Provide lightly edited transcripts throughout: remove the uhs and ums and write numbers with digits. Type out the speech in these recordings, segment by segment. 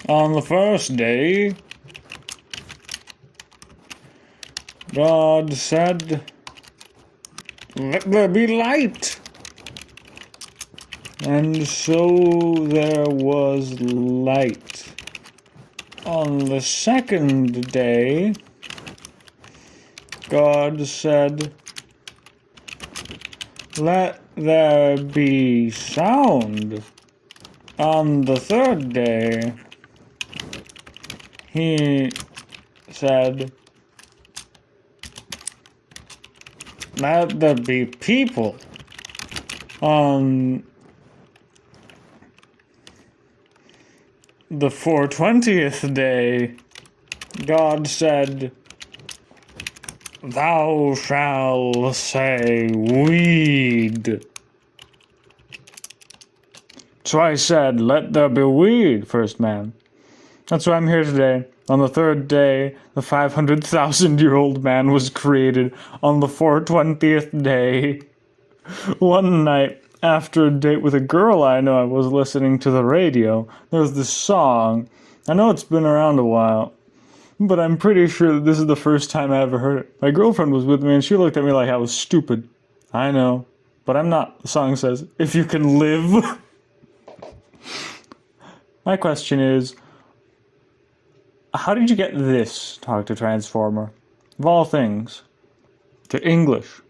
On the first day, God said, "Let there be light." And so there was light. On the second day, God said, "Let there be sound." On the third day, he said, "Let there be people." On the 420th day, God said, "Thou shalt say weed." So I said, "Let there be weed, first man." That's why I'm here today. On the third day, the 500,000-year-old man was created. On the 420th day, one night, after a date with a girl I know, I was listening to the radio. There was this song. I know it's been around a while, but I'm pretty sure that this is the first time I ever heard it. My girlfriend was with me and she looked at me like I was stupid. I know, but I'm not. The song says, "If you can live." My question is, how did you get this Talk to Transformer, of all things, to English?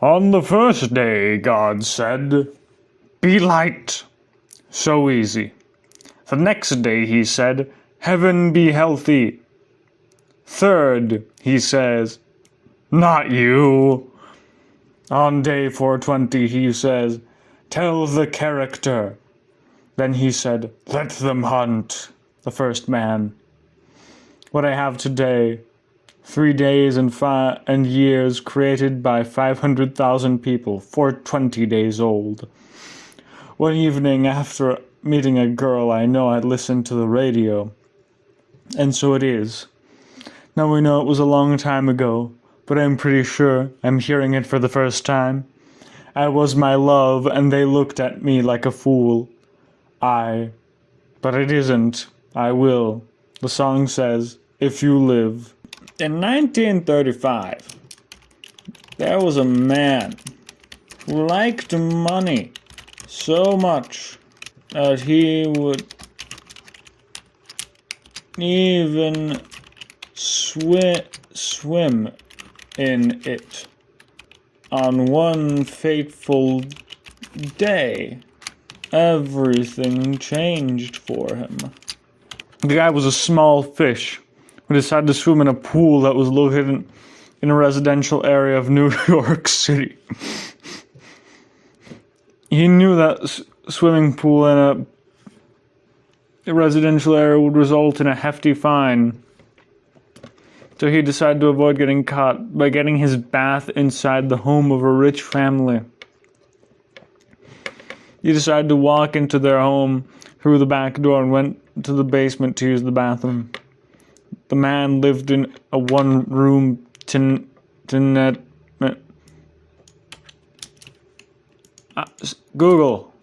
On the first day, God said, "Be light." So easy. The next day, he said, "Heaven be healthy." Third, he says, "Not you." On day 420, he says, "Tell the character." Then he said, "Let them hunt." The first man. What I have today, 3 days and years created by 500,000 people, 420 days old. One evening after meeting a girl I know, I listened to the radio. And so it is. Now we know it was a long time ago, but I'm pretty sure I'm hearing it for the first time. I was my love, and they looked at me like a fool. But it isn't. I will. The song says, "If you live." In 1935, there was a man who liked money so much that he would even swim in it. On one fateful day, everything changed for him. The guy was a small fish who decided to swim in a pool that was located in a residential area of New York City. He knew that swimming pool in a residential area would result in a hefty fine. So he decided to avoid getting caught by getting his bath inside the home of a rich family. He decided to walk into their home through the back door and went to the basement to use the bathroom. The man lived in a one-room Google.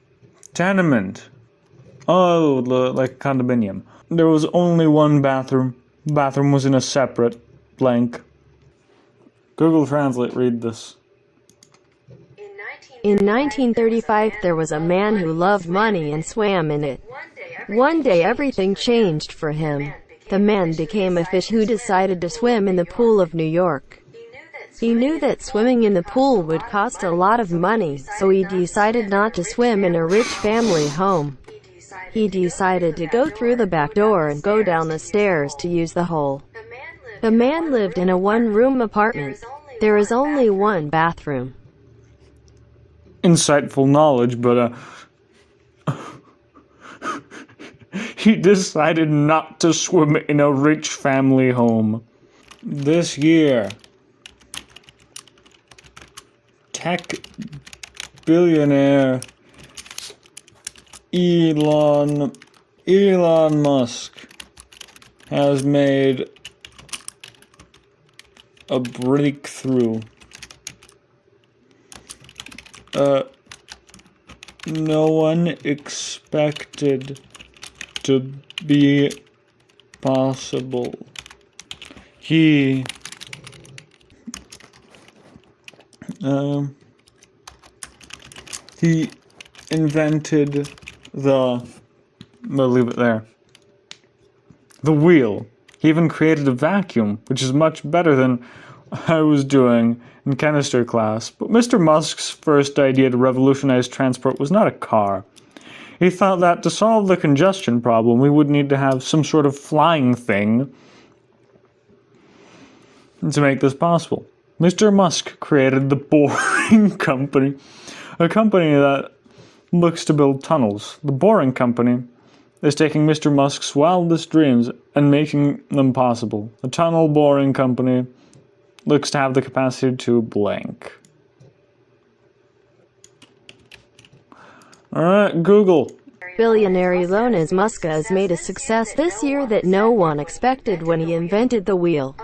Tenement. Oh, like condominium. There was only one bathroom. The bathroom was in a separate blank. Google Translate, read this. In 1935, there was a man who loved money and swam in it. One day everything changed for him. The man became a fish who decided to swim in the pool of New York. He knew that swimming in the pool would cost a lot of money, so he decided not to swim in a rich family home. He decided to go through the back door and go down the stairs to use the hole. The man lived in a one-room apartment. There is only one bathroom. Insightful knowledge, but he decided not to swim in a rich family home. This year, tech billionaire Elon Musk has made a breakthrough. no one expected to be possible. He invented we'll leave it there. The wheel. He even created a vacuum, which is much better than I was doing in chemistry class. But Mr. Musk's first idea to revolutionize transport was not a car. He thought that to solve the congestion problem, we would need to have some sort of flying thing to make this possible. Mr. Musk created the Boring Company, a company that looks to build tunnels. The Boring Company is taking Mr. Musk's wildest dreams and making them possible. The Tunnel Boring Company looks to have the capacity to blank. Alright, Google. Billionaire Elon Musk has made a success this year that no one expected when he invented the wheel.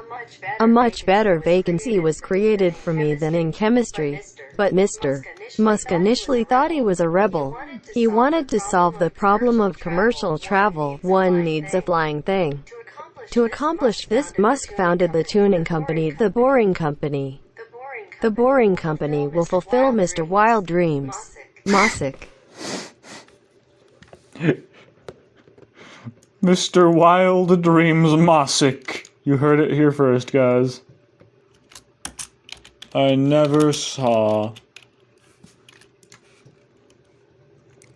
A much better vacancy was created for me than in chemistry. But Mr. Musk initially thought he was a rebel. He wanted to solve the problem of commercial travel. One needs a flying thing. To accomplish this, Musk founded the tuning company, the Boring Company. The Boring Company will fulfill Mr. Wild dreams. Musk. Mr. Wild Dreams Musk. You heard it here first, guys. I never saw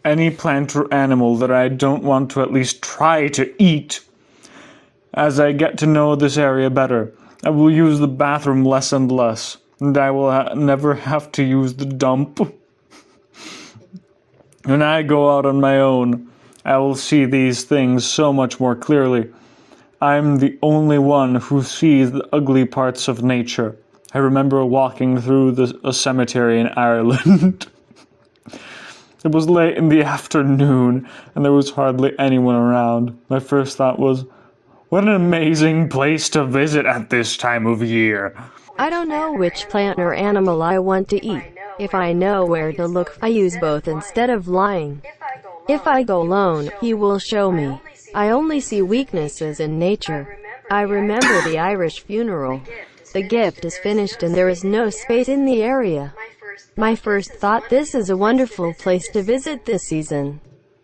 any plant or animal that I don't want to at least try to eat. As I get to know this area better, I will use the bathroom less and less, and I will never have to use the dump. When I go out on my own, I will see these things so much more clearly. I'm the only one who sees the ugly parts of nature. I remember walking through a cemetery in Ireland. It was late in the afternoon, and there was hardly anyone around. My first thought was, what an amazing place to visit at this time of year. I don't know which plant or animal I want to eat. If I know where to look, I use both instead of lying. If I go alone, he will show me. I only see weaknesses in nature. I remember the Irish funeral. The gift is finished and there is no space in the area. My first thought, this is a wonderful place to visit this season.